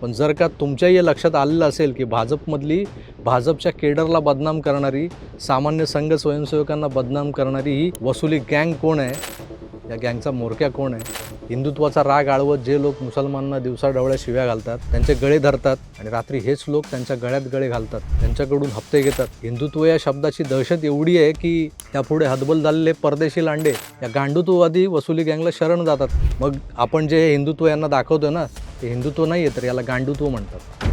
पण जर का तुमच्याही हे लक्षात आलेलं असेल की भाजपच्या केडरला बदनाम करणारी, सामान्य संघ स्वयंसेवकांना बदनाम करणारी ही वसुली गँग कोण आहे, या गँगचा म्होरक्या कोण आहे, हिंदुत्वाचा राग आळवत जे लोक मुसलमानांना दिवसाढवळ्या शिव्या घालतात, त्यांचे गळे धरतात आणि रात्री हेच लोक त्यांच्या गळ्यात गळे घालतात, त्यांच्याकडून हप्ते घेतात. हिंदुत्व या शब्दाची दहशत एवढी आहे की त्यापुढे हतबल झालेले परदेशी लांडे या गांडुत्ववादी वसुली गँगला शरण जातात. मग आपण जे हिंदुत्व यांना दाखवतो ना, ते हिंदुत्व नाही आहे, तर याला गांडुत्व म्हणतात.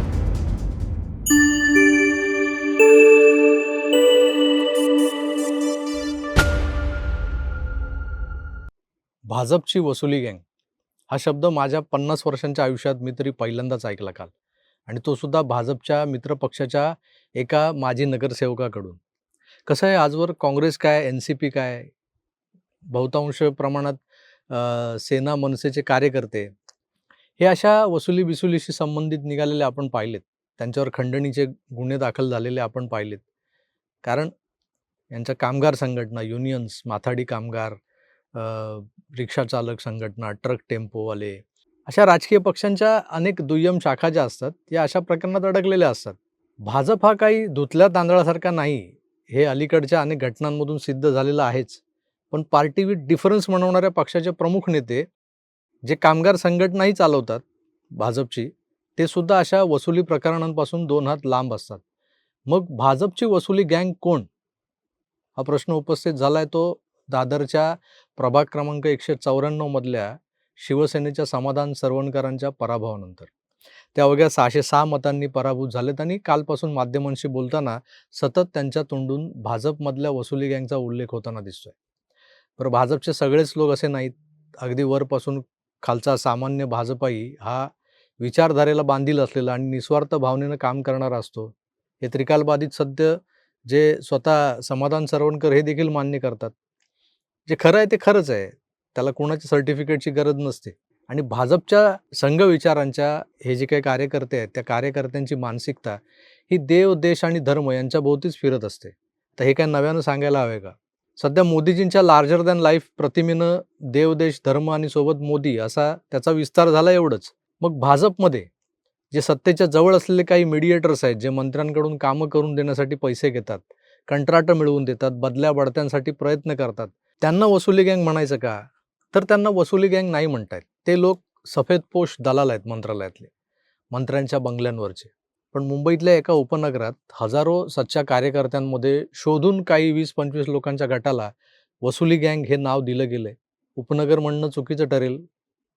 भाजपची वसुली गँग हा शब्द माझ्या 50 वर्षांच्या आयुष्यात मी तरी पहिल्यांदाच ऐकला काल, आणि तो सुद्धा भाजपच्या मित्रपक्षाच्या एका माजी नगरसेवकाकडून. कसं आहे, आजवर काँग्रेस काय, NCP काय, बहुतांश प्रमाणात सेना मनसेचे कार्यकर्ते हे अशा वसुली-बिसुलीशी संबंधित निघालेले आपण पाहिलेत. त्यांच्यावर खंडणीचे गुन्हे दाखल झालेले आपण पाहिलेत. कारण यांच्या कामगार संघटना, युनियन्स, माथाडी कामगार, अ, रिक्षाचालक संघटना, ट्रक टेम्पोवाले, अशा राजकीय पक्षांच्या अनेक दुय्यम शाखा ज्या असतात, या अशा प्रकरणात अडकलेल्या असतात. भाजप हा काही धुतल्या तांदळासारखा नाही, हे अलीकडच्या अनेक घटनांमधून सिद्ध झालेलं आहेच. पण पार्टी विथ डिफरन्स म्हणवणाऱ्या पक्षाचे प्रमुख नेते, जे कामगार संघटनाही चालवतात भाजपची, ते सुद्धा अशा वसुली प्रकरणांपासून 2 हात लांब असतात. मग भाजपची वसुली गँग कोण? हा प्रश्न उपस्थित झालाय तो दादरच्या प्रभाग क्रमांक 194 मधल्या शिवसेनेच्या समाधान सरवणकरांच्या पराभवानंतर. त्या अवघ्या 606 मतांनी पराभूत झालेत आणि कालपासून माध्यमांशी बोलताना सतत त्यांच्या तोंडून भाजपमधल्या वसुली गँगचा उल्लेख होताना दिसतोय. बरं, भाजपचे सगळेच लोक असे नाहीत. अगदी वरपासून खालचा सामान्य भाजपाई हा विचारधारेला बांधील असलेला आणि निस्वार्थ भावनेनं काम करणारा असतो. हे त्रिकालबाधित सत्य जे स्वतः समाधान सरवणकर हे देखील मान्य करतात. जे खरं आहे ते खरंच आहे. त्याला कोणाच्या सर्टिफिकेटची गरज नसते. आणि भाजपच्या संघ विचारांच्या हे जे काही कार्यकर्ते आहेत, त्या कार्यकर्त्यांची मानसिकता ही देव, देश आणि धर्म यांच्या भोवतीच फिरत असते. तर हे काय नव्यानं सांगायला हवं का? सध्या मोदीजींच्या लार्जर दॅन लाईफ प्रतिमेनं देव, देश, धर्म आणि सोबत मोदी असा त्याचा विस्तार झाला, एवढंच. मग भाजपमध्ये जे सत्तेच्या जवळ असलेले काही मीडिएटर्स आहेत, जे मंत्र्यांकडून कामं करून देण्यासाठी पैसे घेतात, कंत्राटं मिळवून देतात, बदल्या बढत्यांसाठी प्रयत्न करतात, त्यांना वसुली गँग म्हणायचं का? तर त्यांना वसुली गँग नाही म्हणतायत. ते लोक सफेदपोश दलाल आहेत मंत्रालयातले, मंत्र्यांच्या बंगल्यांवरचे. पण मुंबईतल्या एका उपनगरात हजारो सच्च्या कार्यकर्त्यांमध्ये शोधून काही 20-25 लोकांच्या गटाला वसुली गँग हे नाव दिलं गेलंय. उपनगर म्हणणं चुकीचं ठरेल,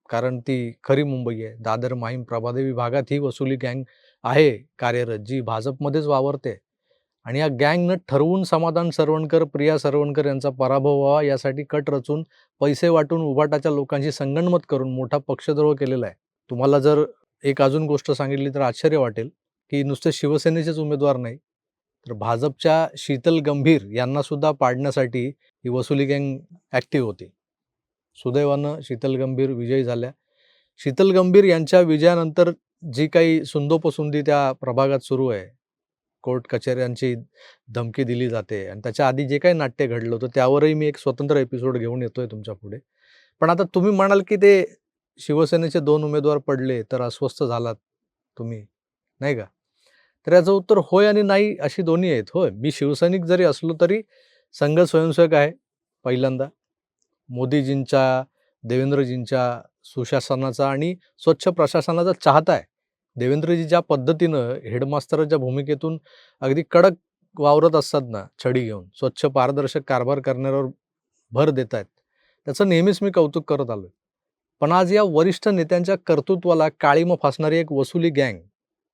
कारण ती खरी मुंबई आहे. दादर, माहीम, प्रभादेवी भागात ही वसुली गँग आहे कार्यरत, जी भाजपमध्येच वावरते. आणि या गँगनं ठरवून समाधान सरवणकर, प्रिया सरवणकर यांचा पराभव व्हावा यासाठी कट रचून पैसे वाटून उभाटाच्या लोकांशी संगनमत करून मोठा पक्षद्रोह केलेला आहे. तुम्हाला जर एक अजून गोष्ट सांगितली तर आश्चर्य वाटेल, की नुसते शिवसेनेचेच उमेदवार नाही, तर भाजपच्या शीतल गंभीर यांना सुद्धा पाडण्यासाठी ही वसुली गँग ॲक्टिव्ह होती. सुदैवानं शीतल गंभीर विजयी झाल्या. शीतल गंभीर यांच्या विजयानंतर जी काही सुंदोपसुंदी त्या प्रभागात सुरू आहे, कोर्ट कचेऱ्यांची धमकी दिली जाते, आणि त्याच्या आधी जे काही नाट्य घडलं होतं त्यावरही मी एक स्वतंत्र एपिसोड घेऊन येतोय तुमच्या पुढे. पण आता तुम्ही म्हणाल की ते शिवसेनेचे 2 उमेदवार पडले तर अस्वस्थ झालात तुम्ही, नाही का? तर याचं उत्तर होय आणि नाही अशी दोन्ही आहेत. होय, मी शिवसैनिक जरी असलो तरी संघ स्वयंसेवक आहे पहिल्यांदा. मोदीजींच्या, देवेंद्रजींच्या सुशासनाचा आणि स्वच्छ प्रशासनाचा चाहता आहे. देवेंद्रजी ज्या पद्धतीनं हेडमास्टरच्या भूमिकेतून अगदी कडक वावरत असतात ना, छडी घेऊन, स्वच्छ पारदर्शक कारभार करण्यावर भर देत आहेत, त्याचं नेहमीच मी कौतुक करत आलोय. पण आज या वरिष्ठ नेत्यांच्या कर्तृत्वाला काळीमा फासणारी एक वसुली गँग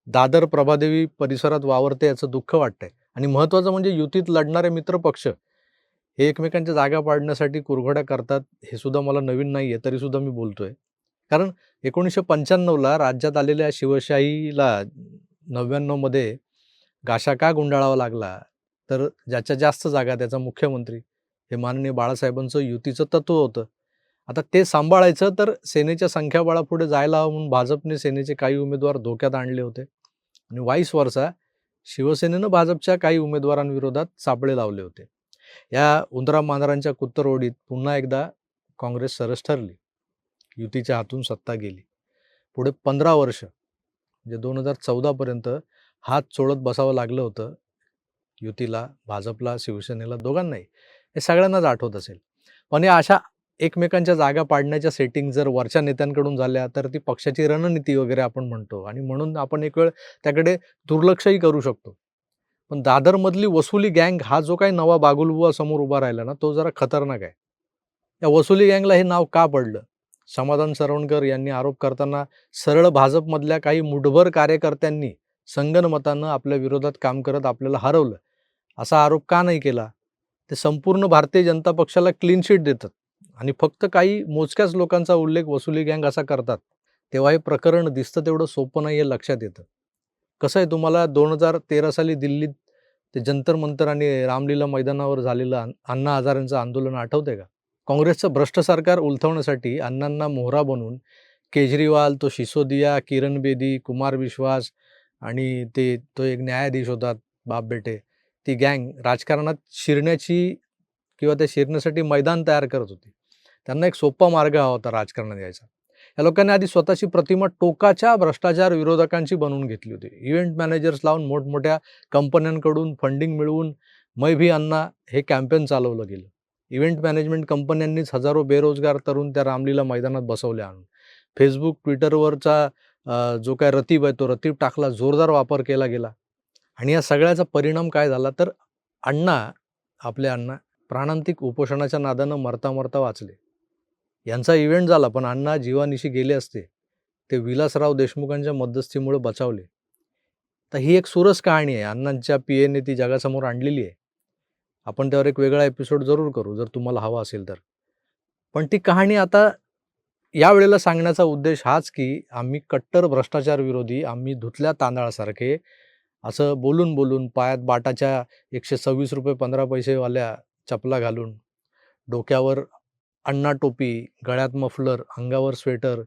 दादर प्रभादेवी परिसरात वावरते, याचं दुःख वाटतंय. आणि महत्त्वाचं म्हणजे युतीत लढणारे मित्रपक्ष हे एकमेकांच्या जागा पाडण्यासाठी कुरघोड्या करतात, हे सुद्धा मला नवीन नाही आहे, तरीसुद्धा मी बोलतोय. कारण 1995ला राज्यात आलेल्या शिवशाहीला 99 मध्ये गाशा का गुंडाळावा लागला? तर ज्याच्या जास्त जागा त्याचा मुख्यमंत्री, हे माननीय बाळासाहेबांचं युतीचं तत्त्व होतं. आता ते सांभाळायचं तर सेनेच्या संख्याबळापुढे जायला हवं, म्हणून भाजपने सेनेचे काही उमेदवार धोक्यात आणले होते, आणि वाईस वर्सा शिवसेनेनं भाजपच्या काही उमेदवारांविरोधात सापळे लावले होते. या उंदरामांजरांच्या कुत्तरओढीत पुन्हा एकदा काँग्रेस सरस ठरली. युतीच्या हातून सत्ता गेली. पुढे 15 वर्ष म्हणजे 2014पर्यंत हात चोळत बसावं लागलं होतं युतीला, भाजपला, शिवसेनेला दोघांनाही. हे सगळ्यांनाच आठवत असेल. पण या अशा एकमेकांच्या जागा पाडण्याच्या सेटिंग जर वरच्या नेत्यांकडून झाल्या तर ती पक्षाची रणनीती वगैरे आपण म्हणतो आणि म्हणून आपण एक वेळ त्याकडे दुर्लक्षही करू शकतो. पण दादरमधली वसुली गँग हा जो काही नवा बागुलबुवा समोर उभा राहिला ना, तो जरा खतरनाक आहे. या वसुली गँगला हे नाव का पडलं? समाधान सरवणकर यांनी आरोप करताना सरळ भाजपमधल्या काही मुठभर कार्यकर्त्यांनी संगनमतानं आपल्या विरोधात काम करत आपल्याला हरवलं, असा आरोप का नाही केला? ते संपूर्ण भारतीय जनता पक्षाला क्लीन शीट देतात आणि फक्त काही मोजक्याच लोकांचा उल्लेख वसुली गँग असा करतात. तेव्हा हे प्रकरण दिसतं तेवढं सोपं नाही हे लक्षात येतं. कसं आहे, तुम्हाला 2013 साली दिल्लीत ते जंतर मंतर आणि रामलीला मैदानावर झालेलं अण्णा हजारेंचं आंदोलन आठवतंय का? काँग्रेसचं भ्रष्ट सरकार उलथवण्यासाठी अण्णांना मोहरा बनवून केजरीवाल, तो सिसोदिया, किरण बेदी, कुमार विश्वास आणि तो एक न्यायाधीश होता बाप बेटे, ती गँग राजकारणात शिरण्याची किंवा ते शिरण्यासाठी मैदान तयार करत होती. त्यांना एक सोपा मार्ग हवा होता राजकारणात यायचा. या लोकांनी आधी स्वतःची प्रतिमा टोकाच्या भ्रष्टाचार विरोधकांची बनवून घेतली होती. इव्हेंट मॅनेजर्स लावून मोठमोठ्या कंपन्यांकडून फंडिंग मिळवून "मैं भी अन्ना" हे कॅम्पेन चालवलं गेलं. इव्हेंट मॅनेजमेंट कंपन्यांनीच हजारो बेरोजगार तरुण त्या रामलीला मैदानात बसवले आणून. फेसबुक, ट्विटरवरचा जो काय रतीब आहे, तो रतीब टाकला, जोरदार वापर केला गेला. आणि या सगळ्याचा परिणाम काय झाला तर आपले अण्णा प्राणांतिक उपोषणाच्या नादानं मरता मरता वाचले. यांचा इव्हेंट झाला, पण अण्णा जीवानिशी गेले असते. ते विलासराव देशमुखांच्या मध्यस्थीमुळे बचावले. तर ही एक सुरस कहाणी आहे. अण्णांच्या पीएने ती जगासमोर आणलेली आहे. आपण त्यावर एक वेगळा एपिसोड जरूर करू जर तुम्हाला हवा असेल तर. पण ती कहाणी आता यावेळेला सांगण्याचा उद्देश हाच, की आम्ही कट्टर भ्रष्टाचार विरोधी, आम्ही धुतल्या तांदळासारखे असं बोलून बोलून पायात बाटाच्या ₹126.15 वाल्या चपला घालून, डोक्यावर अण्णा टोपी, गळ्यात मफलर, अंगावर स्वेटर,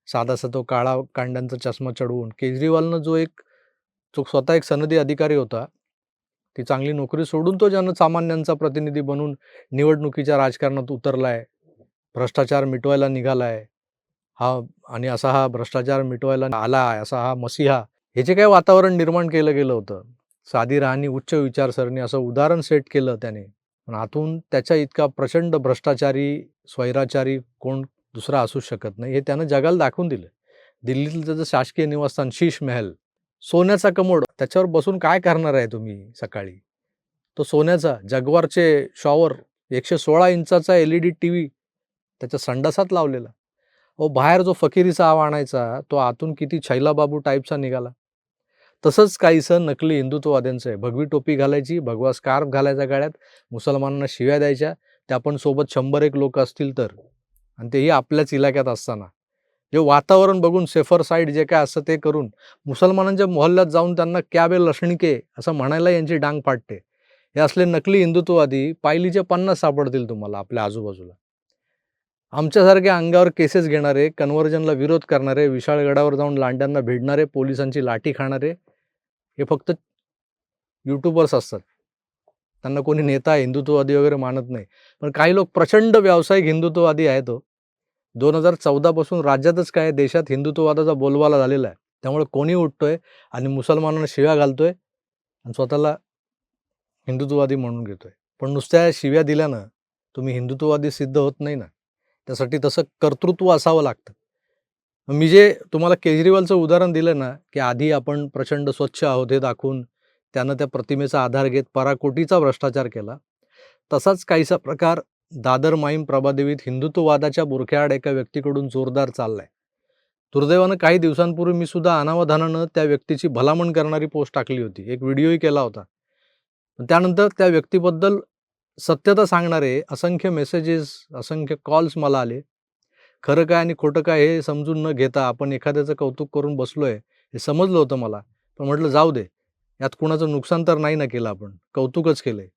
साधासा तो काळा कांड्यांचा चष्मा चढवून केजरीवालनं जो स्वतः एक सनदी अधिकारी होता, ती चांगली नोकरी सोडून तो जनसामान्यांचा प्रतिनिधी बनून निवडणुकीच्या राजकारणात उतरलाय, भ्रष्टाचार मिटवायला निघालाय. हा भ्रष्टाचार मिटवायला आलाय असा हा मसीहा, हे जे काही वातावरण निर्माण केलं गेलं होतं, साधी राहणी, उच्च विचारसरणी असं उदाहरण सेट केलं त्याने. पण आतून त्याच्या इतका प्रचंड भ्रष्टाचारी, स्वैराचारी कोण दुसरा असू शकत नाही, हे त्यानं जगाला दाखवून दिलं. दिल्लीतलं त्याचं शासकीय निवासस्थान शीश महल, सोन्याचा कमोड, त्याच्यावर बसून काय करणार आहे तुम्ही सकाळी? तो सोन्याचा जगवारचे शॉवर, 116 इंचाचा LED टीव्ही त्याच्या संडासात लावलेला. बाहेर जो फकिरीचा आव आणायचा, तो आतून किती छैलाबाबू टाईपचा निघाला. तसंच काहीसं नकली हिंदुत्ववाद्यांचं आहे. भगवी टोपी घालायची, भगवा स्कार्फ घालायचा गळ्यात, मुसलमानांना शिव्या द्यायच्या, त्या पण सोबत 100 लोक असतील तर, आणि तेही आपल्याच इलाक्यात असताना. जे वातावरण बघून सेफर साईड जे काय असतं ते करून मुसलमानांच्या मोहल्ल्यात जाऊन त्यांना "क्या बे लशणके" असं म्हणायला यांची डांग फाटते. हे असले नकली हिंदुत्ववादी पायलीचे 50 सापडतील तुम्हाला आपल्या आजूबाजूला. आमच्यासारखे अंगावर केसेस घेणारे, कन्व्हर्जनला विरोध करणारे, विशाळगडावर जाऊन लांड्यांना भिडणारे, पोलिसांची लाठी खाणारे, हे फक्त यूट्यूबर्स असतात. त्यांना कोणी नेता, हिंदुत्ववादी वगैरे मानत नाही. पण काही लोक प्रचंड व्यावसायिक हिंदुत्ववादी आहेत हो. 2014 पासून राज्यातच काय देशात हिंदुत्ववादाचा बोलबाला झालेला आहे. त्यामुळे कोणी उठतोय आणि मुसलमानांना शिव्या घालतोय आणि स्वतःला हिंदुत्ववादी म्हणून घेतोय. पण नुसत्या शिव्या दिल्यानं तुम्ही हिंदुत्ववादी सिद्ध होत नाही ना. त्यासाठी तसं कर्तृत्व असावं लागतं. मी जे तुम्हाला केजरीवालचं उदाहरण दिलं ना, की आधी आपण प्रचंड स्वच्छ आहोत हे दाखवून त्यानं त्या प्रतिमेचा आधार घेत पराकोटीचा भ्रष्टाचार केला. तसाच काहीसा प्रकार दादर माईम प्रभादेवीत हिंदुत्ववादाच्या बुरख्याआड एका व्यक्तीकडून जोरदार चाललाय. दुर्दैवानं काही दिवसांपूर्वी मी सुद्धा अनावधानानं त्या व्यक्तीची भलामण करणारी पोस्ट टाकली होती. एक व्हिडिओही केला होता. पण त्यानंतर त्या व्यक्तीबद्दल सत्यता सांगणारे असंख्य मेसेजेस, असंख्य कॉल्स मला आले. खरं काय आणि खोटं काय हे समजून न घेता आपण एखाद्याचं कौतुक करून बसलोय, हे समजलं होतं मला. पण म्हटलं जाऊ दे, यात कुणाचं नुकसान तर नाही ना केलं आपण, कौतुकच केलंय.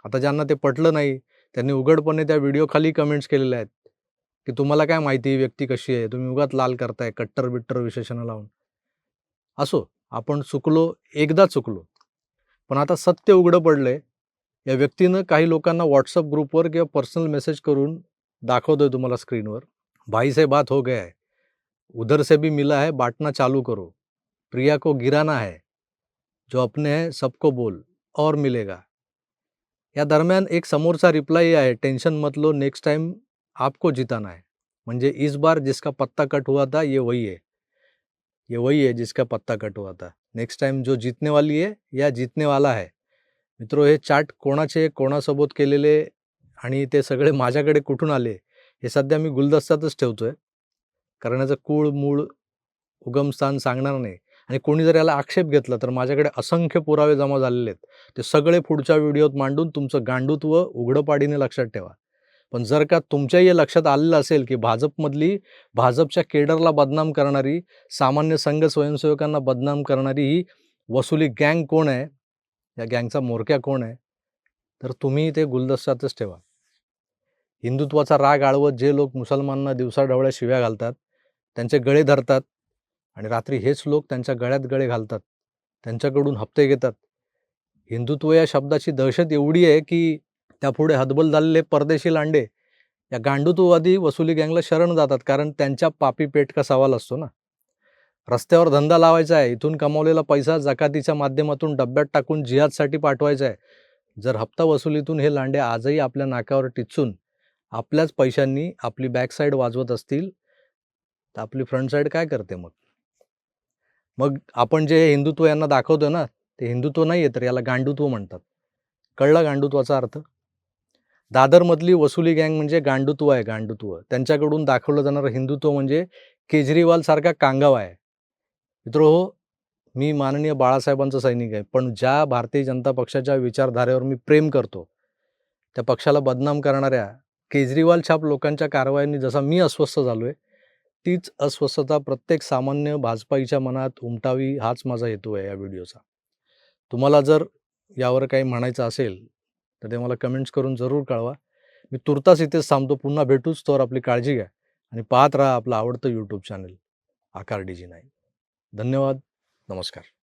आता ज्यांना ते पटलं नाही, त्यांनी उघडपणे त्या व्हिडिओखाली कमेंट्स केलेल्या आहेत, की तुम्हाला काय माहिती ही व्यक्ती कशी आहे, तुम्ही उगाच लाल करताय कट्टर-बिट्टर विशेषणं लावून. असो, आपण चुकलो, एकदा चुकलो. पण आता सत्य उघडं पडलंय. या व्यक्तीनं काही लोकांना WhatsApp ग्रुपवर किंवा पर्सनल मेसेज करून दाखवतोय तुम्हाला स्क्रीनवर, "भाई से बात हो गया है. उधर से भी मिला है, बाँटना चालू करो." प्रिया को गिराना है, जो अपने है सबको बोल और मिलेगा. या दरम्यान एक समोरचा रिप्लाय आहे, टेन्शन मत लो, नेक्स्ट टाइम आपको जिताना है. म्हणजे इस बार जिसका पत्ता कट हुआ था ये वही है, ये वही है जिसका पत्ता कट हुआ था. नेक्स्ट टाइम जो जीतने वाली है या जीतने वाला है. मित्रो, हे चाट कोणाचे कोणासोबत केलेले आणि ते सगळे माझ्याकडे कुठून आले हे सध्या मी गुलदस्त्यातच ठेवतोय, कारण याचं कूळ मूळ उगमस्थान सांगणार नाही. आणि कोणी जर याला आक्षेप घेतला तर माझ्याकडे असंख्य पुरावे जमा झालेले आहेत, ते सगळे पुढच्या व्हिडिओत मांडून तुमचं गांडूत्व उघडपाडीने लक्षात ठेवा. पण जर का तुमच्याही हे लक्षात आलेलं असेल की भाजपच्या केडरला बदनाम करणारी, सामान्य संघ स्वयंसेवकांना बदनाम करणारी ही वसुली गँग कोण आहे, या गँगचा म्होरक्या कोण आहे, तर तुम्ही ते गुलदस्त्यातच ठेवा. हिंदुत्वाचा राग आळवत जे लोक मुसलमानांना दिवसाढवळ्या शिव्या घालतात, त्यांचे गळे धरतात आणि रात्री हेच लोक त्यांच्या गळ्यात गळे घालतात, त्यांच्याकडून हप्ते घेतात. हिंदुत्व या शब्दाची दहशत एवढी आहे की त्यापुढे हतबल झालेले परदेशी लांडे या गांडूत्ववादी वसुली गँगला शरण जातात, कारण त्यांच्या पापी पेटका सवाल असतो ना. रस्त्यावर धंदा लावायचा आहे, इथून कमावलेला पैसा जकातीच्या माध्यमातून डब्यात टाकून जिहादसाठी पाठवायचा आहे. जर हप्ता वसुलीतून हे लांडे आजही आपल्या नाकावर टिचून आपल्याच पैशांनी आपली बॅक साईड वाजवत असतील, तर आपली फ्रंट साईड काय करते मग? मग आपण जे हिंदुत्व यांना दाखवतो ना, ते हिंदुत्व नाही आहे, तर याला गांडूत्व म्हणतात. कळलं गांडूत्वाचा अर्थ? दादरमधली वसुली गँग म्हणजे गांडूत्व आहे, गांडूत्व. त्यांच्याकडून दाखवलं जाणारं हिंदुत्व म्हणजे केजरीवाल सारखा कांगावा आहे. मित्रहो, मी माननीय बाळासाहेबांचा सैनिक आहे, पण ज्या भारतीय जनता पक्षाच्या विचारधारेवर मी प्रेम करतो, त्या पक्षाला बदनाम करणाऱ्या केजरीवाल छाप लोकांच्या कारवायांनी जसा मी अस्वस्थ झालोय, तीच अस्वस्थता प्रत्येक सामान्य भाजपाईच्या मनात उमटावी, हाच माझा हेतू आहे या व्हिडिओचा. तुम्हाला जर यावर काही म्हणायचं असेल तर ते मला कमेंट्स करून जरूर कळवा. मी तुर्तास इथेच थांबतो. पुन्हा भेटूच, तोवर आपली काळजी घ्या आणि पाहत राहा आपलं आवडतं यूट्यूब चॅनल आकार DG9. धन्यवाद. नमस्कार.